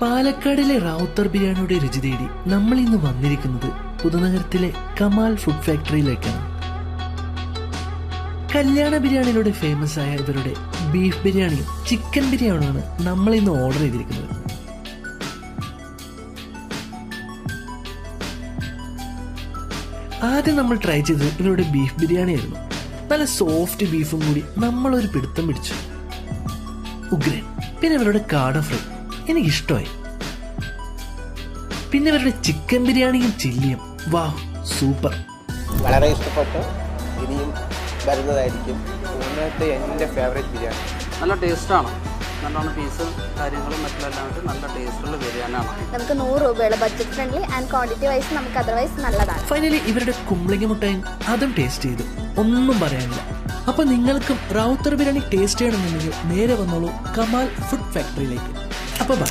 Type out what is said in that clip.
പാലക്കാടിലെ റാവുത്തർ ബിരിയാണിയുടെ രുചി തേടി നമ്മൾ ഇന്ന് വന്നിരിക്കുന്നത് പുതുനഗരത്തിലെ കമാൽ ഫുഡ് ഫാക്ടറിയിലേക്കാണ്. കല്യാണ ബിരിയാണിയിലൂടെ ഫേമസ് ആയ ഇവരുടെ ബീഫ് ബിരിയാണിയും ചിക്കൻ ബിരിയാണിയുമാണ് നമ്മൾ ഇന്ന് ഓർഡർ ചെയ്തിരിക്കുന്നത്. ആദ്യം നമ്മൾ ട്രൈ ചെയ്തത് ഇവരുടെ ബീഫ് ബിരിയാണി ആയിരുന്നു. നല്ല സോഫ്റ്റ് ബീഫും കൂടി നമ്മളൊരു പിടുത്തം പിടിച്ചു. ഉഗ്രൻ. പിന്നെ ഇവരുടെ കാട ഫ്രൈ എനിക്കിഷ്ടമായി. പിന്നെ ഇവരുടെ ചിക്കൻ ബിരിയാണിയും ചില്ലിയും വാഹ് സൂപ്പർ. വളരെ ഇഷ്ടപ്പെട്ടു. ഇനിയും വരുന്നതായിരിക്കും. ഇന്നത്തെ എൻ്റെ ഫേവറേറ്റ് ബിരിയാണി. നല്ല ടേസ്റ്റാണ്. നല്ലോണം പീസും കാര്യങ്ങളും മറ്റെല്ലാം നല്ല ടേസ്റ്റുള്ള ബിരിയാണിയാണ്. നമുക്ക് 100 രൂപയുള്ള budget friendly and quantity wise നമുക്ക് അതർവൈസ് നല്ലതാണ്. ഫൈനലി ഇവരുടെ കുമ്പളങ്ങ മുട്ടായും അതും ടേസ്റ്റ് ചെയ്തു. ഒന്നും പറയാനില്ല. അപ്പൊ നിങ്ങൾക്കും റാവുത്തർ ബിരിയാണി ടേസ്റ്റ് ചെയ്യണമെന്നുണ്ടെങ്കിൽ നേരെ വന്നോളൂ കമാൽ ഫുഡ് ഫാക്ടറിയിലേക്ക്. അപ്പൊ ബൈ.